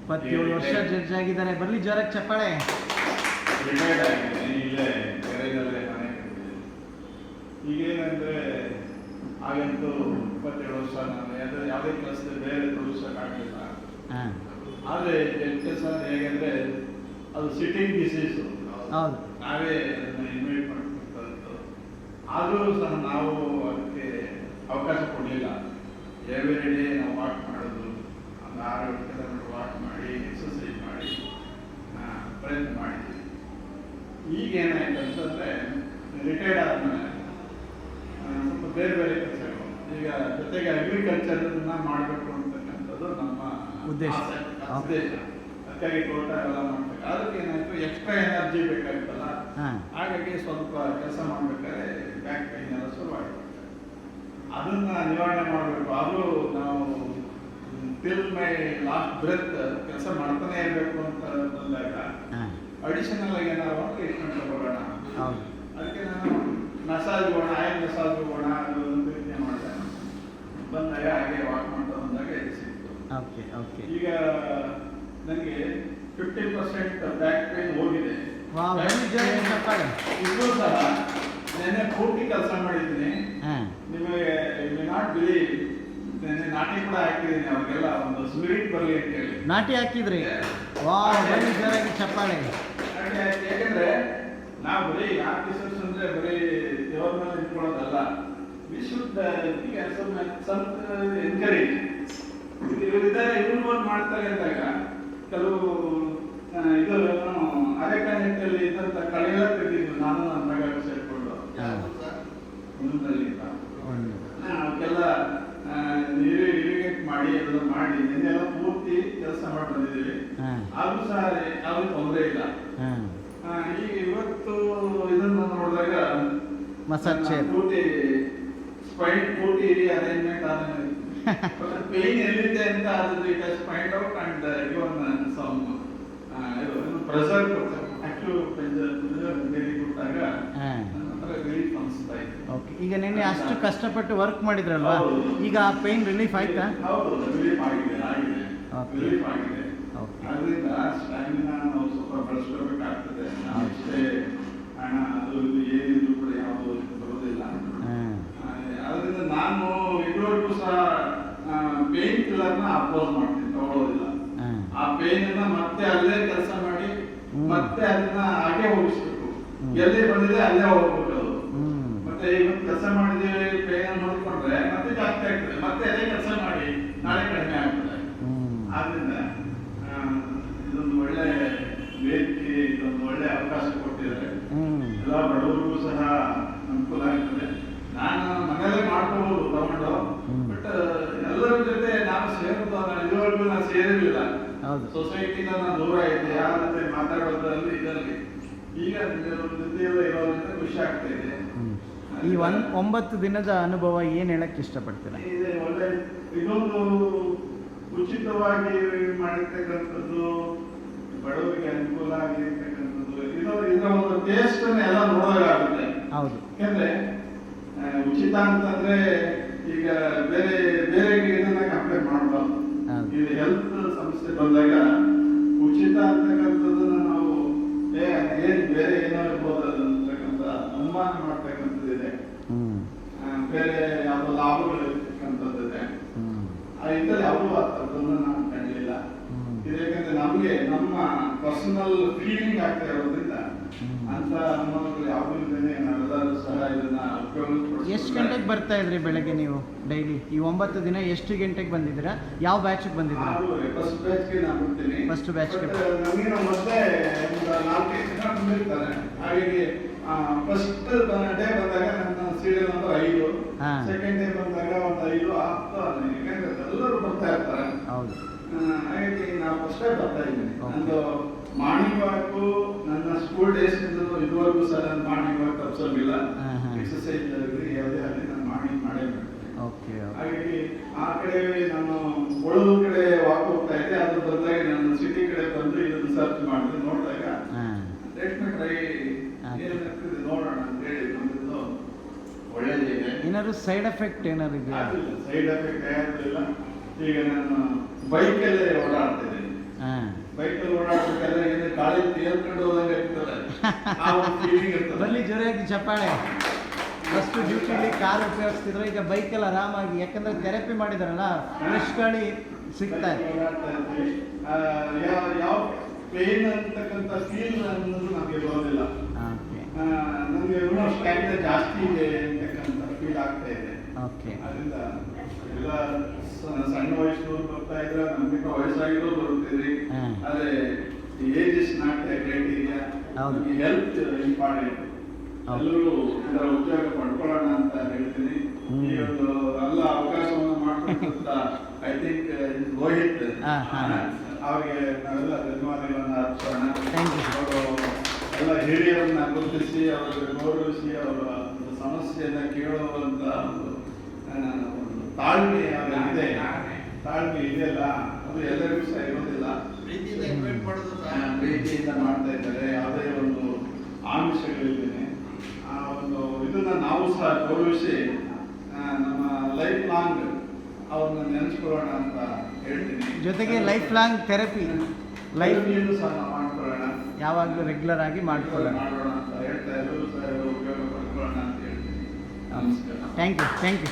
27 ವರ್ಷ ಜಡ್ಜ್ ಆಗಿದ್ದಾರೆ. ಬರಲಿ ಜೋರಾಗಿ ಚಪ್ಪಾಳೆ. ರಿಟೈರ್ಡ್ ಆಗಿದ್ದೀನಿ, ಇಲ್ಲೇ ಕೆರೆಯಲ್ಲೇ ಮನೆ ಕಟ್ಟಿದ್ದೀನಿ. ಈಗೇನಂದರೆ ಆಗಂತೂ 27 ವರ್ಷ ನಾನು ಯಾವುದೇ ಕೆಲಸದಲ್ಲಿ ಬೇರೆ ತೊಡಗಿಸೋಕ್ಕಾಗಲಿಲ್ಲ. ಆದರೆ ಕೆಲಸ ಹೇಗೆಂದರೆ ಅದು ಸಿಟ್ಟಿಂಗ್ ಡಿಸೀಸು. ಹೌದು, ನಾವೇ ಅದನ್ನು ಇನ್ವೈಟ್ ಮಾಡ್ತಿರ್ತದ್ದು. ಆದರೂ ಸಹ ನಾವು ಅದಕ್ಕೆ ಅವಕಾಶ ಕೊಡಲಿಲ್ಲ. ಎವ್ರಿ ಡೇ ನಾವು ವಾಕ್ ಮಾಡೋದು, ಒಂದು 6 ಕಿಲೋಮೀಟರ್ ವಾಕ್ ಮಾಡಿ ಎಕ್ಸಸೈಸ್ ಮಾಡಿ ಪ್ರಯತ್ನ ಮಾಡಿದ್ವಿ. ಈಗೇನಾಯ್ತು ಅಂತಂದರೆ ರಿಟೈರ್ಡ್ ಆದಮೇಲೆ ಸ್ವಲ್ಪ ಬೇರೆ ಬೇರೆ ಕೆಲಸಗಳು, ಈಗ ಜೊತೆಗೆ ಅಗ್ರಿಕಲ್ಚರನ್ನ ಮಾಡಬೇಕು ಅಂತಕ್ಕಂಥದ್ದು ನಮ್ಮ ಉದ್ದೇಶ. ಅದಕ್ಕಾಗಿ ತೋಟ ಎಲ್ಲ ಮಾಡಬೇಕು. ಅದಕ್ಕೆ ಏನಾಯಿತು, ಎಕ್ಸ್ಟ್ರಾ ಎನರ್ಜಿ ಬೇಕಾಗಿತ್ತಲ್ಲ, ಹಾಗಾಗಿ ಸ್ವಲ್ಪ ಕೆಲಸ ಮಾಡಬೇಕಾದ್ರೆ ಬ್ಯಾಕ್ ಪೈನ್ ಎಲ್ಲ ಶುರುವಾಯಿತು. ಅದನ್ನು ನಿವಾರಣೆ ಮಾಡಬೇಕು. ಆದರೂ ನಾವು ಟಿಲ್ ಮೈ ಲಾಸ್ಟ್ ಬ್ರೆತ್ ಕೆಲಸ ಮಾಡ್ತಾನೆ ಇರಬೇಕು ಅಂತ ಬಂದಾಗ ಅಡಿಷನಲ್ ಆಗಿ ಏನಾದ್ರು ಟ್ರೀಟ್ಮೆಂಟ್ ತಗೊಳ್ಳೋಣ. ಅದಕ್ಕೆ ನಾನು ಮಸಾಜ್ ಹೋಗೋಣ, ಆಯಿಲ್ ಮಸಾಜ್ ಹೋಗೋಣ, ಅದು ಒಂದು ರೀತಿ ಮಾಡಿದೆ. ಬಂದಾಗ ಹಾಗೆ ವಾಕ್ ಮಾಡ್ತಾ ಬಂದಾಗ ಇದು ಸಿಕ್ತು. ಈಗ ನನಗೆ 50% ಬ್ಯಾಕ್ ಪೇನ್ ಹೋಗಿದೆ. ಇನ್ನೂ ಸಹ ನೆನ್ನೆ ಪೂರ್ತಿ ಕೆಲಸ ಮಾಡಿದ್ದೀನಿ. ನಿಮಗೆ ನಾಟ್ ಬಿಲೀವ್, ನೆನ್ನೆ ನಾಟಿ ಕೂಡ ಹಾಕಿದ್ದೀನಿ. ಅವ್ರಿಗೆಲ್ಲ ಒಂದು ಸ್ಪಿರಿಟ್ ಬರಲಿ ಅಂತ ಹೇಳಿ ನಾಟಿ ಹಾಕಿದ್ರಿ. ಚಪ್ಪಾಳೆ. ನಾಟಿ ಹಾಕಿ, ಯಾಕಂದ್ರೆ ನಾವು ಬರೀ ಆಫೀಸರ್ಸ್ ಅಂದ್ರೆ ಬರೀ ದೇವರ ಮೇಲೆ ನಿಂತ್ಕೊಳ್ಳೋದಲ್ಲ. We should encourage. ಇವರಿದ್ದಾರೆ, ಇವ್ರು ಮಾಡ್ತಾರೆ ಅಂದಾಗ ಕೆಲವು ಇದು ಅರೆಕಾನೆಟ್ಟಲ್ಲಿ ಇದ್ದಂಥ ಕಳೆಲ್ಲ ತೆಗೆದಿದ್ದು ನಾನು ನನ್ನ ಮಗ ಸೇರಿಕೊಂಡು ಅವಕ್ಕೆಲ್ಲ ಇರಿಗೇಟ್ ಮಾಡಿ ಎಲ್ಲ ಮಾಡಿ ನಿನ್ನೆಲ್ಲ ಪೂರ್ತಿ ಕೆಲಸ ಮಾಡಿ ಬಂದಿದ್ದೀವಿ. ಆದ್ರೂ ಸಹ ಯಾವ್ದು ತೊಂದರೆ ಇಲ್ಲ. ಈಗ ಇವತ್ತು ಇದನ್ನು ನೋಡಿದಾಗ ಪೂರ್ತಿ ಸ್ಪೈನ್ ಪೂರ್ತಿ ಅರೇಂಜ್ಮೆಂಟ್ ಆದ ಪೇನ್ ಎಲ್ಲಿದೆ ಅಂತ ಅದು it has find out and given some pressure ಕೊಟ್ಟಾಗ ರಿಲೀಫ್ ಅನಿಸ್ತಾ ಇದೆ. ಓಕೆ, ಈಗ ನಿನ್ನೆ ಅಷ್ಟು ಕಷ್ಟಪಟ್ಟು ವರ್ಕ್ ಮಾಡಿದ್ರಲ್ವಾ, ಈಗ ಆ ಪೇನ್ ರಿಲೀಫ್ ಆಯ್ತಾ? ಹೌದು, ರಿಲೀಫ್ ಆಗಿದೆ. ರಿಲೀಫ್ ಆಗಿದೆ. ಅದರಿಂದ ಸ್ಟ್ಯಾಮಿನಾ ನಾವು ಸ್ವಲ್ಪ ಬಳಸ್ಕೋಬೇಕಾಗ್ತದೆ. ಅಷ್ಟೇ ಹಣ ಅದು ಇದು ಏನಿದ್ರು ಕೂಡ ಯಾವುದು ಬರೋದಿಲ್ಲ. ಅದರಿಂದ ನಾನು ಇದುವರೆಗೂ ಸಹ ಪೇನ್ ಕಿಲ್ಲರ್ನ ಅಪೋಸ್ ಮಾಡ್ತೀನಿ, ತಗೊಳ್ಳೋದಿಲ್ಲ. ಆ ಪೇನ್ ಅನ್ನ ಮತ್ತೆ ಅಲ್ಲೇ ಕೆಲಸ ಮಾಡಿ ಮತ್ತೆ ಅದನ್ನ ಹಾಗೆ ಹೋಗಿಸ್ಬೇಕು. ಎಲ್ಲಿ ಬಂದಿದೆ ಅಲ್ಲೇ ಹೋಗ್ಬೇಕು. ಅದು ಮತ್ತೆ ಇವತ್ತು ಕೆಲಸ ಮಾಡಿದ್ರೆ ಪೇನ್ ಅನ್ನು ನೋಡ್ಕೊಂಡ್ರೆ ಮತ್ತೆ ಜಾಸ್ತಿ ಆಗ್ತದೆ. ಮತ್ತೆ ಅದೇ ಕೆಲಸ ಮಾಡಿ ನಾಳೆ ಕಡಿಮೆ ಆಗ್ತದೆ. ಆದ್ರಿಂದ ಇದೊಂದು ಒಳ್ಳೆ ವೇದಿಕೆ, ಇದೊಂದು ಒಳ್ಳೆ ಅವಕಾಶ ಕೊಟ್ಟಿದ್ದಾರೆ. ಎಲ್ಲ ಬಡವರಿಗೂ ಸಹ ಅನುಕೂಲ ಆಗ್ತದೆ. ನಾನು ಮನೆಯಲ್ಲೇ ಮಾಡ್ಕೋಬಹುದು ತಗೊಂಡು, ಬಟ್ ಎಲ್ಲರ ಜೊತೆ ನಾನು ಸೇರೋದು ಇದುವರೆಗೂ ನಾನು ಸೇರಿರಲಿಲ್ಲ. ಸೊಸೈಟಿನ ನಾನು ದೂರ ಇದ್ದೆ, ಯಾರ ಜೊತೆ ಮಾತಾಡೋದ್ರಲ್ಲಿ ಇದರಲ್ಲಿ. ಈಗ ಜೊತೆಯಲ್ಲ ಇರೋದ್ರಿಂದ ಖುಷಿ ಆಗ್ತಾ ಇದೆ. ಈ 9 ದಿನದ ಅನುಭವ ಏನ್ ಹೇಳಕ್ ಇಷ್ಟಪಡ್ತೀರಾ? ಒಳ್ಳೆ ಇದೊಂದು ಉಚಿತವಾಗಿ ಮಾಡಿರ್ತಕ್ಕಂಥದ್ದು, ಬಡವರಿಗೆ ಅನುಕೂಲ ಆಗಿರ್ತಕ್ಕಂಥದ್ದು, ಇದರ ಒಂದು ಟೇಸ್ಟ್ ಎಲ್ಲ ನೋಡೋದಾಗುತ್ತೆ. ಹೌದು, ಯಾಕಂದ್ರೆ ಉಚಿತ ಅಂತಂದ್ರೆ ಈಗ ಬೇರೆ ಬೇರೆ ಇದನ್ನ ಕಂಪೇರ್ ಮಾಡಬಾರ್ದು. ಈಗ ಹೆಲ್ತ್ ಸಮಸ್ಯೆ ಬಂದಾಗ ಉಚಿತ ಅಂತಕ್ಕಂಥದ್ದನ್ನ ನಾವು ಏನ್ ಬೇರೆ ಏನೋ ಇರ್ಬೋದು ಅಂತಕ್ಕಂಥ ಅನುಮಾನ ಮಾಡ್ತಕ್ಕಂಥದ್ದಿದೆ. ಬೇರೆ ಯಾವ್ದೋ ಲಾಭಗಳು ಇರ್ತಕ್ಕಂಥದ್ದಿದೆ. ಇದರಲ್ಲಿ ಯಾವುದೂ ಅದನ್ನು ನಾವು ಕಂಡಿಲ್ಲ. ಯಾಕಂದ್ರೆ ನಮಗೆ ನಮ್ಮ ಪರ್ಸನಲ್ ಫೀಲಿಂಗ್ ಆಗ್ತಾ ಇರೋದ್ರಿಂದ ಅಂತ ಅನುಮಾನಗಳು ಯಾವುದೂ ಇಲ್ಲದೆ ನಾವೆಲ್ಲರೂ ಸಹ ಇದನ್ನ ಉಪಯೋಗಿಸ್ಕೊಳ್ತೀವಿ. ಎಷ್ಟು ಗಂಟೆಗೆ ಬರ್ತಾ ಇದ್ರಿ ಬೆಳಗ್ಗೆ ನೀವು ಡೈಲಿ? ಈ 9 ದಿನ ಎಷ್ಟು ಗಂಟೆಗೆ ಬಂದಿದ್ದೀರಾ? ಯಾವ ಬ್ಯಾಚ್ಗೆ ಬಂದಿದ್ದೀರಾ? ಫಸ್ಟ್ ಬ್ಯಾಚ್ಗೆ ನಾನು ಬರ್ತೀನಿ. ಫಸ್ಟ್ ಬ್ಯಾಚ್ಗೆ ನಮಗೆ ಮತ್ತೆ ಒಂದು 4-5 ಜನ ಬಂದಿರ್ತಾರೆ. ಹಾಗಾಗಿ ಫಸ್ಟ್ ಡೇ ಬಂದಾಗ ನನ್ನ ಸೀರಿಯಲ್ ನಂಬರ್ 5, ಸೆಕೆಂಡ್ ಡೇ ಬಂದಾಗ ಒಂದು 5, 10, ಯಾಕಂದ್ರೆ ಎಲ್ಲರೂ ಬರ್ತಾ ಇರ್ತಾರೆ. ಹೌದು, ಹಾಗಾಗಿ ನಾವು ಫಸ್ಟೇ ಬರ್ತಾ ಇದ್ದೀನಿ. ನಂದು ಮಾರ್ನಿಂಗ್ ವಾಕು ನನ್ನ ಸ್ಕೂಲ್ ಡೇಸ್ ಇದುವರೆಗೂ ಸಹ ನಾನು ಮಾರ್ನಿಂಗ್ ವಾಕ್ ತಪ್ಪಿಸೋದಿಲ್ಲ. ಎಕ್ಸಸೈಸ್ ಯಾವುದೇ ಆಗಲಿ ನಾನು ಮಾರ್ನಿಂಗ್ ಮಾಡೇಬೇಕು. ಹಾಗಾಗಿ ಆ ಕಡೆ ನಾನು ಒಳದು ಕಡೆ ವಾಕ್ ಹೋಗ್ತಾ ಇದ್ದೆ. ಅದ್ರ ಬದಲಾಗಿ ನಾನು ಸಿಟಿ ಕಡೆ ಬಂದು ಇದನ್ನು ಸರ್ಚ್ ಮಾಡಿದೆ. ನೋಡಿದಾಗ ಟ್ರೀಟ್ಮೆಂಟ್ ಏನಾಗ್ತದೆ ನೋಡೋಣ ಅಂತ ಹೇಳಿ ನಮ್ದು ಒಳ್ಳೆದಿದೆ. ಏನಾದ್ರು ಸೈಡ್ ಎಫೆಕ್ಟ್ ಏನಾದ್ರು ಇದೆಯಾ? ಸೈಡ್ ಎಫೆಕ್ಟ್ ಯಾವುದು ಇಲ್ಲ. ಈಗ ನಾನು ಬೈಕಲ್ಲೇ ಓಡಾಡ್ತಿದ್ದೀನಿ. ಹಾಂ ಬೈಕಲ್ಲಿ ಓಡಾಡ್ಬೇಕಾದ್ರೆ ಏನು ಗಾಳಿ ತೇಲ್ಕೊಂಡು ಹೋದಂಗೆ ಇರ್ತದೆ ಆ ಒಂದು ಫೀಲಿಂಗ್ ಇರ್ತದೆ. ಬನ್ನಿ ಜೋರಾಗಿ ಚಪ್ಪಾಳೆ. ಫಸ್ಟ್ ಡ್ಯೂಟಿಲಿ ಕಾರ್ ಉಪಯೋಗಿಸ್ತಿದ್ರು, ಈಗ ಬೈಕಲ್ಲಿ ಆರಾಮಾಗಿ, ಯಾಕಂದ್ರೆ ಥೆರಪಿ ಮಾಡಿದಾರಲ್ಲ ಫ್ರೆಶ್ ಗಾಳಿ ಸಿಗ್ತಾ ಇದೆ. ಯಾವ ಪೇನ್ ಅಂತಕ್ಕಂಥ ಫೀಲ್ ಅನ್ನೋದು ನಮಗೆ ಬರೋದಿಲ್ಲ. ಓಕೆ ನಮಗೆ ಇನ್ನೂ ಸ್ಟ್ಯಾಮಿನಾ ಜಾಸ್ತಿ ಇದೆ ಅಂತಕ್ಕಂಥ ಫೀಲ್ ಆಗ್ತಾ ಇದೆ. ಓಕೆ ಅದರಿಂದ ಎಲ್ಲ ಸಣ್ಣ ವಯಸ್ಸಿನವ್ರು ಬರ್ತಾ ಇದ್ರೆ ನಮ್ಗಿಂತ ವಯಸ್ಸಾಗಿರೋರು ಬರುತ್ತೀರಿ. ಹ್ಮ್. ಆದರೆ age is not a criteria. ಹೌದು. Health important. ಹೌದು. ಎಲ್ಲರೂ ಇದರ ಉಪಯೋಗ ಪಡ್ಕೊಳ್ಳೋಣ ಅಂತ ಹೇಳ್ತೀನಿ. ಹ್ಮ್. ಈ ಒಂದು ಎಲ್ಲ ಅವಕಾಶವನ್ನು ಮಾಡ್ಕೊಂತ ಐ ಥಿಂಕ್ ರೋಹಿತ್ ಅವರಿಗೆ ನಾವೆಲ್ಲ ಧನ್ಯವಾದಗಳನ್ನು ಅರ್ಪಿಸೋಣ. Thank you. ಅವರು ಎಲ್ಲ ಹಿರಿಯರನ್ನ ಗುರುತಿಸಿ ಅವರಿಗೆ ಗೌರವಿಸಿ ಅವರ ಒಂದು ಸಮಸ್ಯೆಯನ್ನ ಕೇಳುವಂತ ಒಂದು ತಾಳ್ಮೆ ಅವರಿಗಿದೆ. ತಾಳ್ಮೆ ಇದೆಯಲ್ಲ ಅದು ಎಲ್ಲರಿಗೂ ಸಹ ಇರೋದಿಲ್ಲ. ಪ್ರೀತಿಯಿಂದ ಮಾಡ್ತಾ ಇದ್ದಾರೆ. ಯಾವುದೇ ಒಂದು ಆಮಿಷಗಳಿದ್ದೇನೆ ಆ ಒಂದು ಇದನ್ನ ನಾವು ಸಹ ಗೌರವಿಸಿ ನಮ್ಮ ಲೈಫ್ ಲಾಂಗ್ ಅವ್ರನ್ನ ನೆನೆಸ್ಕೊಳ್ಳೋಣ ಅಂತ ಹೇಳ್ತೀನಿ. ಜೊತೆಗೆ ಲೈಫ್ ಲಾಂಗ್ ಥೆರಪಿ ಲೈಫ್ ಸಹ ನಾವು ಮಾಡ್ಕೊಳ್ಳೋಣ, ಯಾವಾಗಲೂ ರೆಗ್ಯುಲರ್ ಆಗಿ ಮಾಡ್ಕೊಳ್ಳೋಣ. ಮಾಡೋಣ ಅಂತ ಹೇಳ್ತಾ ಎಲ್ಲರೂ ಸಹ ಉಪಯೋಗ ಪಡ್ಕೊಳ್ಳೋಣ ಅಂತ ಹೇಳ್ತೀನಿ. ನಮಸ್ಕಾರ. Thank you.